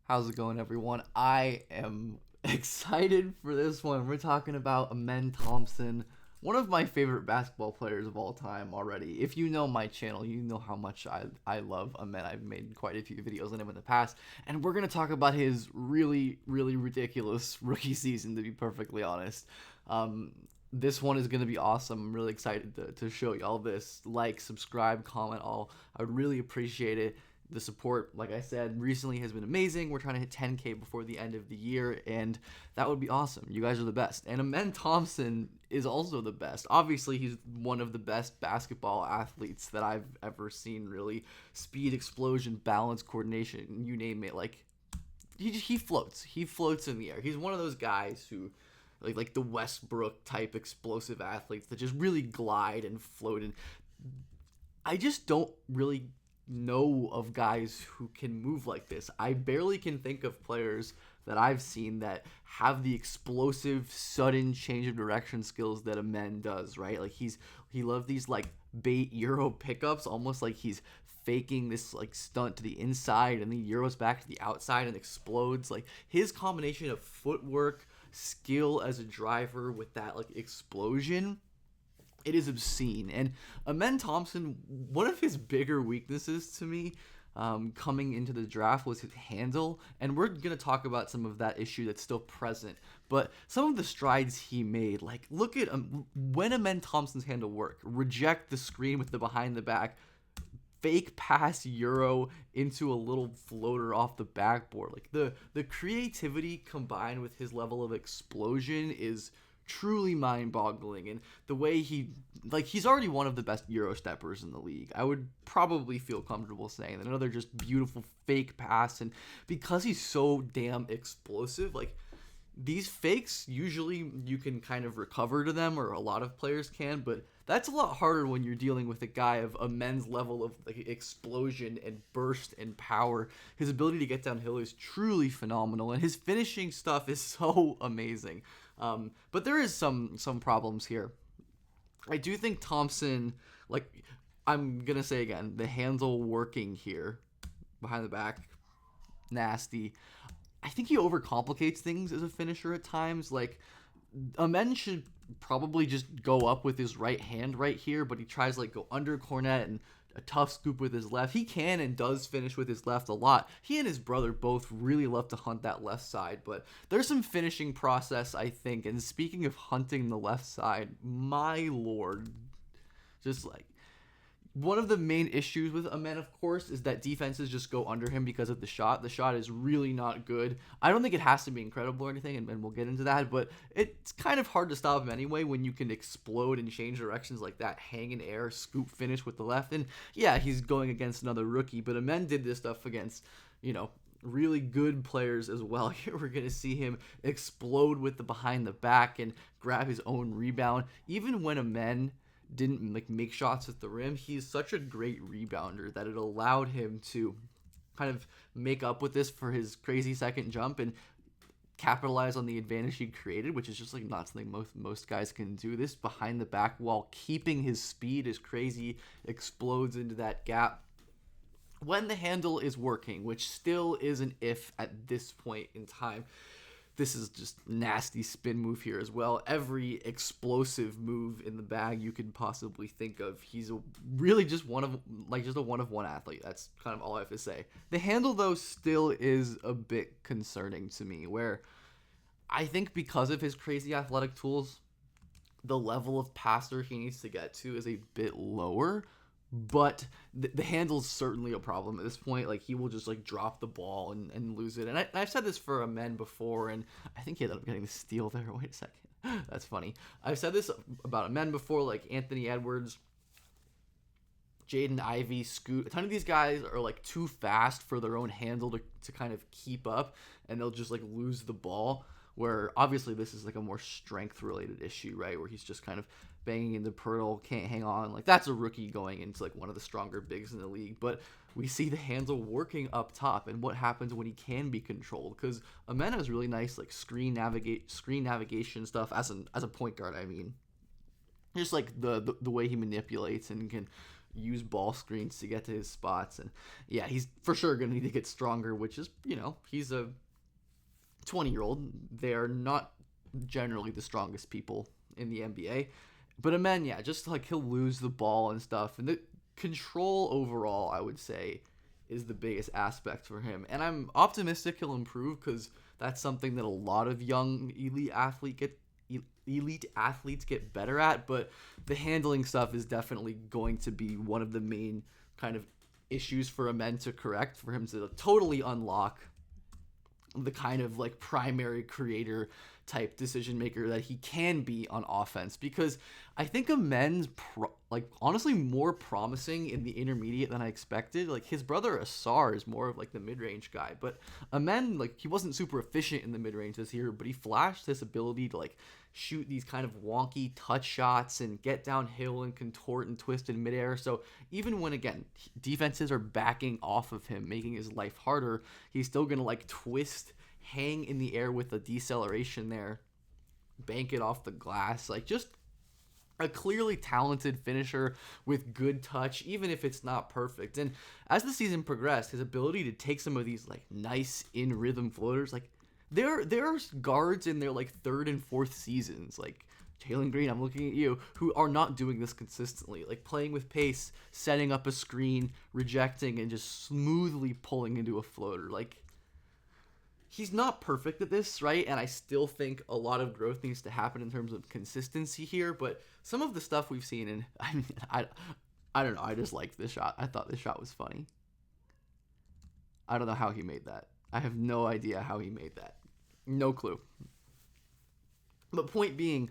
How's it going, everyone? I am excited for this one. We're talking about Amen Thompson, one of my favorite basketball players of all time already. If you know my channel, you know how much I love Amen. I've made quite a few videos on him in the past, and we're going to talk about his really, really ridiculous rookie season, to be perfectly honest. This one is going to be awesome. I'm really excited to show y'all this. Like, subscribe, comment all. I would really appreciate it. The support, like I said, recently has been amazing. We're trying to hit 10K before the end of the year, and that would be awesome. You guys are the best. And Amen Thompson is also the best. Obviously, he's one of the best basketball athletes that I've ever seen, really. Speed, explosion, balance, coordination, you name it. Like, he floats. He floats in the air. He's one of those guys who, like the Westbrook type explosive athletes that just really glide and float. And I just don't really know of guys who can move like this. I barely can think of players that I've seen that have the explosive, sudden change of direction skills that Amen does, right? Like he loves these like bait Euro pickups, almost like he's faking this like stunt to the inside and then Euros back to the outside and explodes. Like his combination of footwork, skill as a driver with that like explosion, it is obscene. And Amen Thompson, one of his bigger weaknesses to me coming into the draft was his handle. And we're going to talk about some of that issue that's still present. But some of the strides he made, like look at when Amen Thompson's handle work, reject the screen with the behind the back, fake pass Euro into a little floater off the backboard. Like the creativity combined with his level of explosion is truly mind-boggling. And the way he's already one of the best Euro steppers in the league. I would probably feel comfortable saying that. Another just beautiful fake pass, and because he's so damn explosive, like these fakes usually you can kind of recover to them, or a lot of players can, but that's a lot harder when you're dealing with a guy of Amen's level of like explosion and burst and power. His ability to get downhill is truly phenomenal, and his finishing stuff is so amazing. But there is some problems here. I do think Thompson, like I'm gonna say again, the handle working here behind the back, nasty. I think he overcomplicates things as a finisher at times. Like Amen should probably just go up with his right hand right here, but he tries to like go under cornet and a tough scoop with his left. He can and does finish with his left a lot. He and his brother both really love to hunt that left side, but there's some finishing process, I think. And speaking of hunting the left side, my lord, just like one of the main issues with Amen, of course, is that defenses just go under him because of the shot. The shot is really not good. I don't think it has to be incredible or anything, and we'll get into that, but it's kind of hard to stop him anyway when you can explode and change directions like that, hang in air, scoop finish with the left. And yeah, he's going against another rookie, but Amen did this stuff against, really good players as well. Here we're going to see him explode with the behind the back and grab his own rebound. Even when Amen didn't like make shots at the rim, he's such a great rebounder that it allowed him to kind of make up with this for his crazy second jump and capitalize on the advantage he created, which is just like not something most guys can do. This behind the back while keeping his speed is crazy, explodes into that gap when the handle is working, which still is an if at this point in time. This is just nasty spin move here as well. Every explosive move in the bag you could possibly think of. He's really just a one of one athlete. That's kind of all I have to say. The handle though still is a bit concerning to me, where I think because of his crazy athletic tools, the level of passer he needs to get to is a bit lower. But the handle's certainly a problem at this point. Like he will just like drop the ball and lose it. And I've said this for Amen before, and I think he ended up getting the steal there. Wait a second, that's funny. I've said this about Amen before, like Anthony Edwards, Jaden Ivey, Scoot. A ton of these guys are like too fast for their own handle to kind of keep up, and they'll just like lose the ball. Where obviously this is like a more strength related issue, right? Where he's just kind of banging into Pirtle, can't hang on. Like that's a rookie going into like one of the stronger bigs in the league. But we see the handle working up top, and what happens when he can be controlled? Because Amen has really nice like screen navigation stuff as a point guard. I mean, just like the way he manipulates and can use ball screens to get to his spots. And yeah, he's for sure going to need to get stronger, which is, he's a 20-year-old. They are not generally the strongest people in the NBA. But Amen, yeah, just like he'll lose the ball and stuff. And the control overall, I would say, is the biggest aspect for him. And I'm optimistic he'll improve because that's something that a lot of young elite athletes get better at. But the handling stuff is definitely going to be one of the main kind of issues for Amen to correct, for him to totally unlock the kind of like primary creator type decision maker that he can be on offense. Because I think Amen's honestly more promising in the intermediate than I expected. Like his brother Asar is more of like the mid-range guy, but Amen, like he wasn't super efficient in the mid-range this year, but he flashed this ability to like shoot these kind of wonky touch shots and get downhill and contort and twist in midair. So even when, again, defenses are backing off of him, making his life harder, he's still going to like twist, hang in the air with a deceleration there, bank it off the glass. Like just a clearly talented finisher with good touch, even if it's not perfect. And as the season progressed, his ability to take some of these like nice in rhythm floaters, like there are guards in their like third and fourth seasons, like Jalen Green, I'm looking at you, who are not doing this consistently, like playing with pace, setting up a screen, rejecting, and just smoothly pulling into a floater. Like he's not perfect at this, right? And I still think a lot of growth needs to happen in terms of consistency here. But some of the stuff we've seen, and I don't know, I just liked this shot. I thought this shot was funny. I don't know how he made that. I have no idea how he made that. No clue. But point being,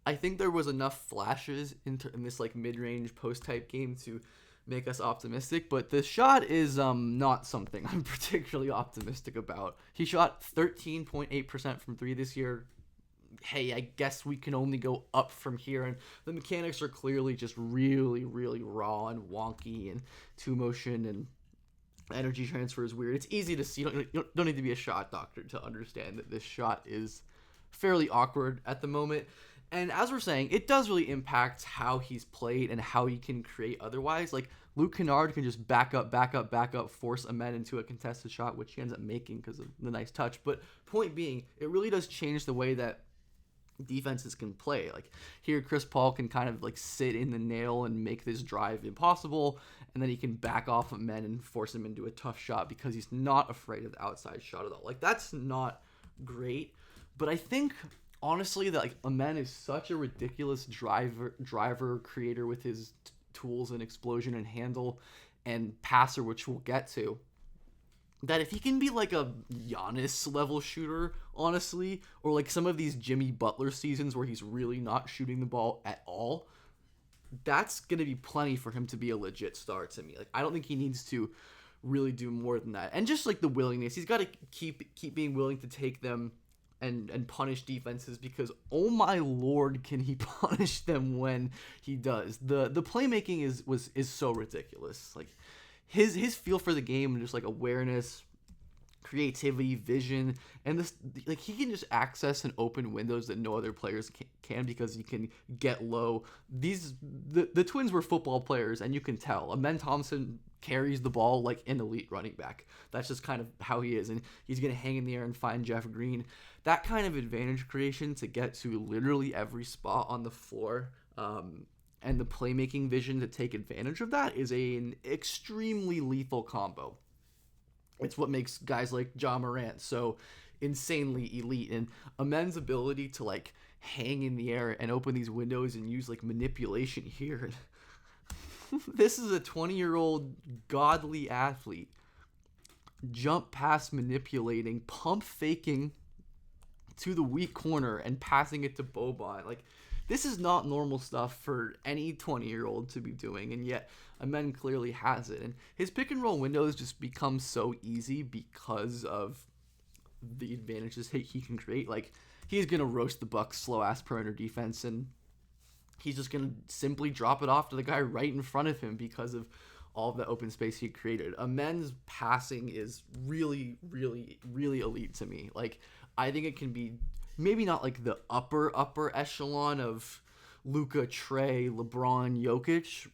I think there was enough flashes in this like mid-range post-type game to make us optimistic, but this shot is not something I'm particularly optimistic about. He shot 13.8% from three this year. Hey, I guess we can only go up from here, and the mechanics are clearly just really, really raw and wonky, and two motion and energy transfer is weird. It's easy to see. You don't need to be a shot doctor to understand that this shot is fairly awkward at the moment. And as we're saying, it does really impact how he's played and how he can create otherwise. Like, Luke Kennard can just back up, force Amen into a contested shot, which he ends up making because of the nice touch. But point being, it really does change the way that defenses can play. Like, here, Chris Paul can kind of, like, sit in the nail and make this drive impossible, and then he can back off Amen and force him into a tough shot because he's not afraid of the outside shot at all. Like, that's not great. But I think honestly that like Amen is such a ridiculous driver creator with his tools and explosion and handle and passer, which we'll get to, that if he can be like a Giannis level shooter, honestly, or like some of these Jimmy Butler seasons where he's really not shooting the ball at all, that's going to be plenty for him to be a legit star to me. Like, I don't think he needs to really do more than that. And just like the willingness, he's got to keep being willing to take them and punish defenses, because oh my lord, can he punish them when he does. The playmaking is so ridiculous. Like his feel for the game and just like awareness, creativity, vision, and this, like, he can just access and open windows that no other players can because he can get low. The Twins were football players, and you can tell. Amen Thompson carries the ball like an elite running back. That's just kind of how he is, and he's going to hang in the air and find Jeff Green. That kind of advantage creation to get to literally every spot on the floor, and the playmaking vision to take advantage of that is an extremely lethal combo. It's what makes guys like Ja Morant so insanely elite. And Amen's ability to like hang in the air and open these windows and use like manipulation here. This is a 20-year-old godly athlete. Jump pass manipulating, pump faking to the weak corner and passing it to Boban. Like, this is not normal stuff for any 20-year-old to be doing, and yet Amen clearly has it. And his pick and roll windows just become so easy because of the advantages he can create. Like, he's going to roast the Bucks' slow-ass perimeter defense, and he's just going to simply drop it off to the guy right in front of him because of all of the open space he created. Amen's passing is really, really, really elite to me. Like, I think it can be maybe not like the upper echelon of Luka, Trey, LeBron, Jokic.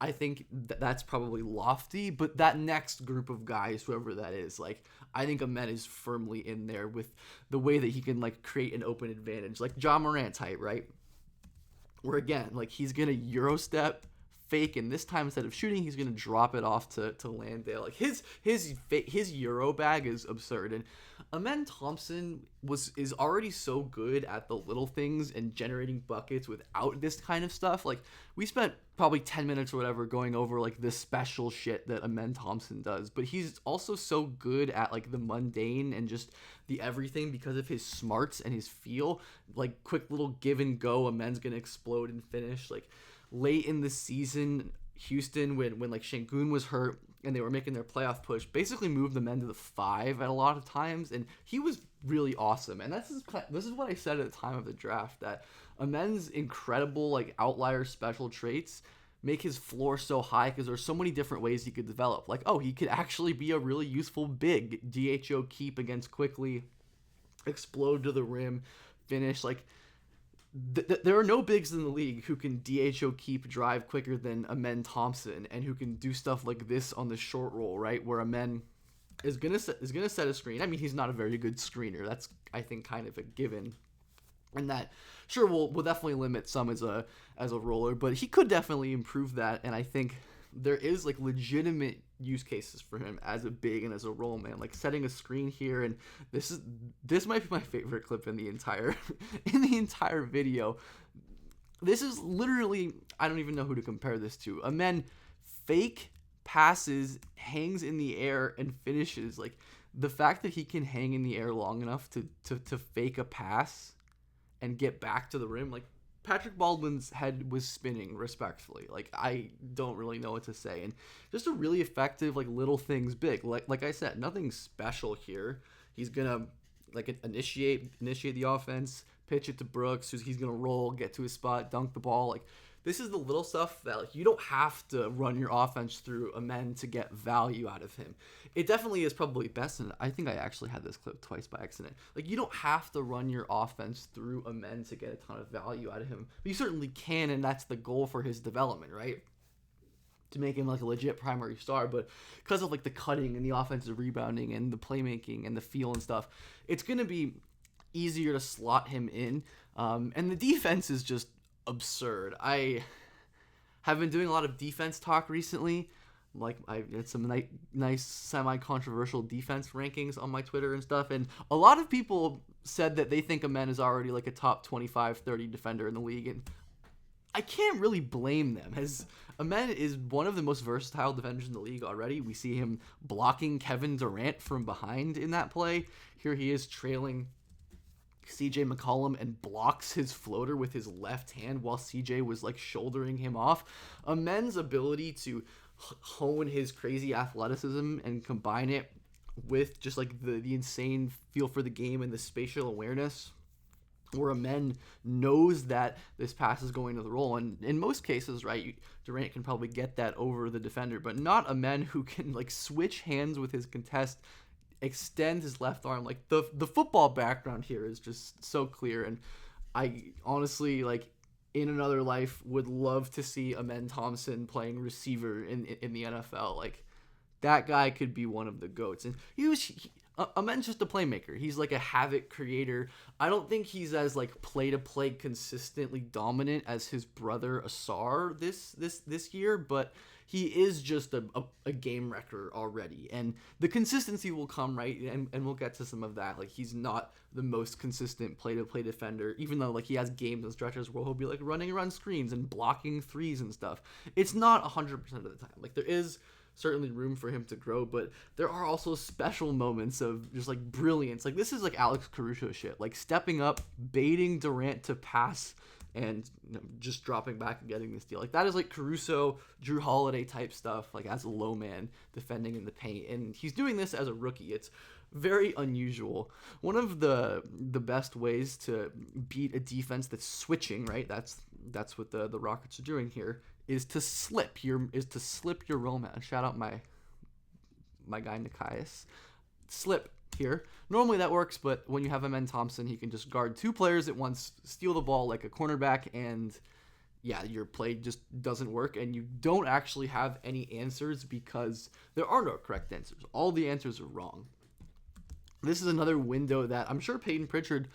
I think that's probably lofty, but that next group of guys, whoever that is, like I think Amen is firmly in there with the way that he can like create an open advantage, like John Morant type, right? Where again, like he's gonna Euro step, fake, and this time instead of shooting, he's gonna drop it off to Landale. Like his Euro bag is absurd, and Amen Thompson is already so good at the little things and generating buckets without this kind of stuff. Like we spent probably 10 minutes or whatever going over like this special shit that Amen Thompson does, but he's also so good at like the mundane and just the everything because of his smarts and his feel. Like quick little give and go, Amen's gonna explode and finish. Like late in the season, Houston, when like Şengün was hurt and they were making their playoff push, basically moved the men to the 5 at a lot of times, and he was really awesome. And this is what I said at the time of the draft, that Amen's incredible like outlier special traits make his floor so high because there's so many different ways he could develop. Like, oh, he could actually be a really useful big DHO keep against quickly, explode to the rim, finish. Like there are no bigs in the league who can DHO keep drive quicker than Amen Thompson, and who can do stuff like this on the short roll, right? Where Amen is gonna set a screen. I mean, he's not a very good screener. That's, I think, kind of a given, and that sure will definitely limit some as a roller, but he could definitely improve that. And I think there is like legitimate use cases for him as a big and as a roll man, like setting a screen here. And this might be my favorite clip in the entire video. This is literally, I don't even know who to compare this to. Amen fake passes, hangs in the air, and finishes. Like the fact that he can hang in the air long enough to fake a pass and get back to the rim, like Patrick Baldwin's head was spinning, respectfully. Like I don't really know what to say. And just a really effective, like little things big. Like I said, nothing special here. He's gonna like initiate the offense, pitch it to Brooks, who's he's gonna roll, get to his spot, dunk the ball. Like this is the little stuff that like you don't have to run your offense through Amen to get value out of him. It definitely is probably best, and I think I actually had this clip twice by accident. Like you don't have to run your offense through Amen to get a ton of value out of him. But you certainly can, and that's the goal for his development, right? To make him like a legit primary star. But because of like the cutting and the offensive rebounding and the playmaking and the feel and stuff, it's gonna be easier to slot him in. And the defense is just absurd. I have been doing a lot of defense talk recently. Like I did some nice semi-controversial defense rankings on my Twitter and stuff, and a lot of people said that they think Amen is already like a top 25-30 defender in the league, and I can't really blame them, as Amen is one of the most versatile defenders in the league already. We see him blocking Kevin Durant from behind in that play. Here he is trailing CJ McCollum and blocks his floater with his left hand while CJ was like shouldering him off. Amen's ability to hone his crazy athleticism and combine it with just like the insane feel for the game and the spatial awareness, where Amen knows that this pass is going to the roll, and in most cases, right, Durant can probably get that over the defender, but not Amen, who can like switch hands with his contest, extend his left arm. Like the football background here is just so clear, and I honestly, like, in another life would love to see Amen Thompson playing receiver in the NFL. Like that guy could be one of the GOATs. And Amen's just a playmaker. He's like a havoc creator. I don't think he's as like play-to-play consistently dominant as his brother Asar this year, but he is just a game wrecker already. And the consistency will come, right? And we'll get to some of that. Like he's not the most consistent play-to-play defender, even though like he has games and stretches where he'll be like running around screens and blocking threes and stuff. It's not 100% of the time. Like there is certainly room for him to grow, but there are also special moments of just like brilliance. Like this is like Alex Caruso shit, like stepping up, baiting Durant to pass, and just dropping back and getting the steal. Like that is like Caruso, Drew Holiday type stuff, like as a low man defending in the paint, and he's doing this as a rookie. It's very unusual. One of the best ways to beat a defense that's switching, right? That's what the Rockets are doing here, is to slip your roll man. Shout out my guy Nikias. Slip here. Normally that works, but when you have Amen Thompson, he can just guard two players at once, steal the ball like a cornerback, and yeah, your play just doesn't work and you don't actually have any answers because there are no correct answers. All the answers are wrong. This is another window that I'm sure Peyton Pritchard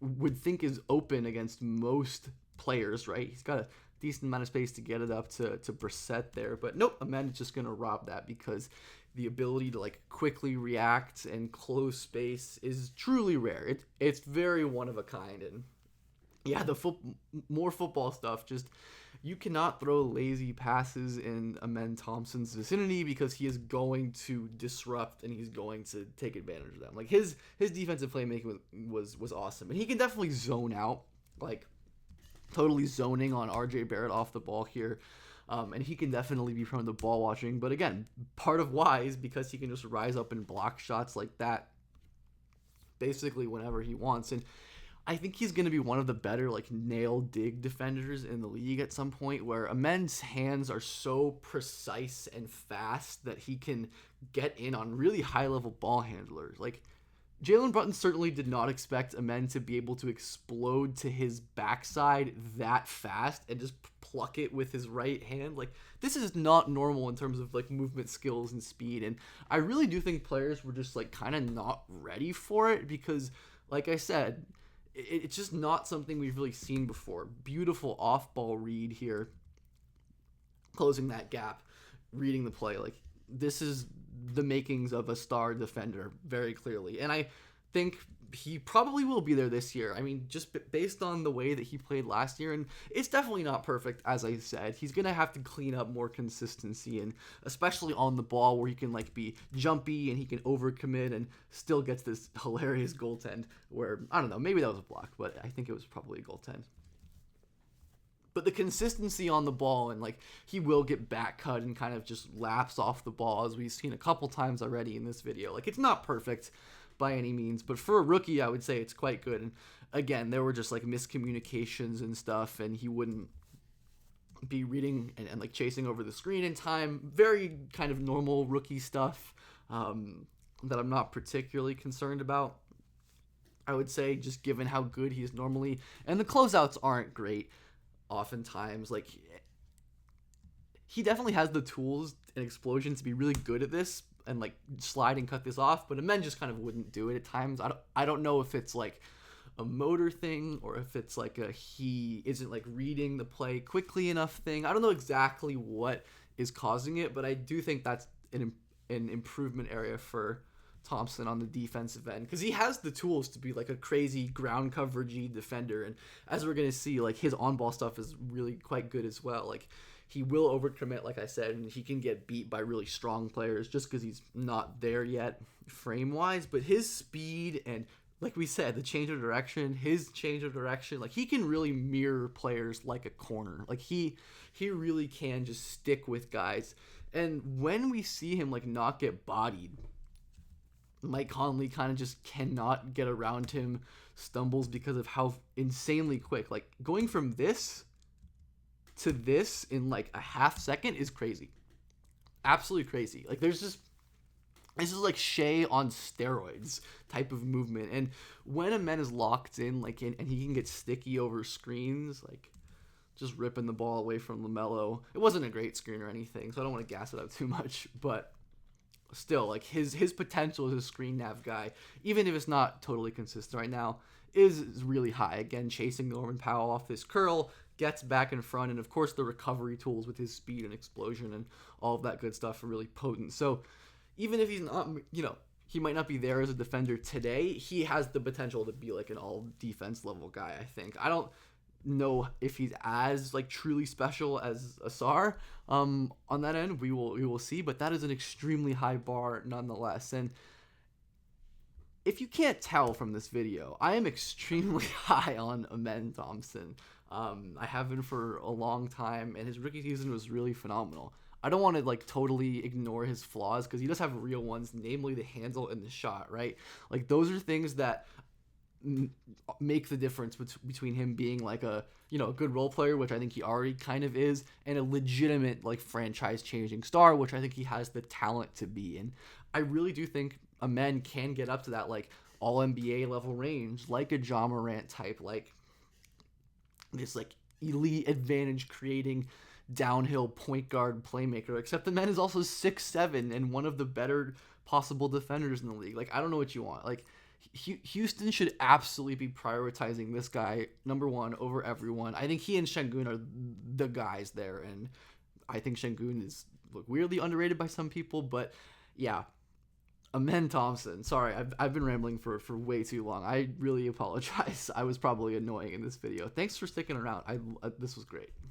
would think is open against most players, right? He's got a decent amount of space to get it up to Brissett there, but nope, Amanda's just going to rob that because the ability to like quickly react and close space is truly rare. It's very one of a kind. And yeah, the more football stuff, just you cannot throw lazy passes in Amen Thompson's vicinity because he is going to disrupt and he's going to take advantage of them. Like his defensive playmaking was awesome, and he can definitely zone out, like totally zoning on RJ Barrett off the ball here. And he can definitely be prone to ball watching, but again, part of why is because he can just rise up and block shots like that basically whenever he wants. And I think he's going to be one of the better like nail dig defenders in the league at some point, where Amen's hands are so precise and fast that he can get in on really high level ball handlers. Like Jalen Brunson certainly did not expect Amen to be able to explode to his backside that fast and just pluck it with his right hand. Like this is not normal in terms of like movement skills and speed. And I really do think players were just like kind of not ready for it because, like I said, it's just not something we've really seen before. Beautiful off-ball read here, closing that gap, reading the play. Like this is the makings of a star defender very clearly, and I think he probably will be there this year. I mean, just based on the way that he played last year, and it's definitely not perfect, as I said. He's gonna have to clean up more consistency, and especially on the ball where he can like be jumpy and he can overcommit and still gets this hilarious goaltend where, I don't know, maybe that was a block, but I think it was probably a goaltend. But the consistency on the ball, and like he will get back cut and kind of just laps off the ball, as we've seen a couple times already in this video. Like it's not perfect by any means, but for a rookie, I would say it's quite good. And again, there were just like miscommunications and stuff, and he wouldn't be reading and like chasing over the screen in time. Very kind of normal rookie stuff that I'm not particularly concerned about, I would say, just given how good he is normally. And the closeouts aren't great oftentimes. Like he definitely has the tools and explosion to be really good at this and like slide and cut this off, but Amen just kind of wouldn't do it at times. I don't know if it's like a motor thing or if it's like a he isn't like reading the play quickly enough thing. I don't know exactly what is causing it, but I do think that's an improvement area for Thompson on the defensive end, because he has the tools to be like a crazy ground coverage-y defender, and as we're going to see, like his on-ball stuff is really quite good as well. Like he will overcommit, like I said, and he can get beat by really strong players just because he's not there yet frame-wise, but his speed and, like we said, the change of direction, like he can really mirror players like a corner. Like he really can just stick with guys, and when we see him like not get bodied, Mike Conley kind of just cannot get around him, stumbles because of how insanely quick. Like going from this to this in like a half second is crazy. Absolutely crazy. Like this is like Shea on steroids type of movement. And when a man is locked in, like and he can get sticky over screens, like just ripping the ball away from LaMelo. It wasn't a great screen or anything, so I don't want to gas it up too much, but still, like his potential as a screen nav guy, even if it's not totally consistent right now, is really high. Again, chasing Norman Powell off this curl, gets back in front, and of course the recovery tools with his speed and explosion and all of that good stuff are really potent. So even if he's not, he might not be there as a defender today, he has the potential to be like an all defense level guy, I think. I don't know if he's as like truly special as Asar on that end. We will see, but that is an extremely high bar nonetheless. And if you can't tell from this video, I am extremely high on Amen Thompson. I have been for a long time, and his rookie season was really phenomenal. I don't want to like totally ignore his flaws because he does have real ones, namely the handle and the shot, right? Like those are things that make the difference between him being like a good role player, which I think he already kind of is, and a legitimate like franchise changing star, which I think he has the talent to be. And I really do think Amen can get up to that like all NBA level range, like a Ja Morant type, like this like elite advantage creating downhill point guard playmaker. Except the man is also 6'7" and one of the better possible defenders in the league. Like, I don't know what you want. Like, Houston should absolutely be prioritizing this guy number one over everyone. I think he and Şengün are the guys there, and I think Şengün is weirdly underrated by some people, but yeah. Amen Thompson. Sorry, I've been rambling for way too long. I really apologize. I was probably annoying in this video. Thanks for sticking around. This was great.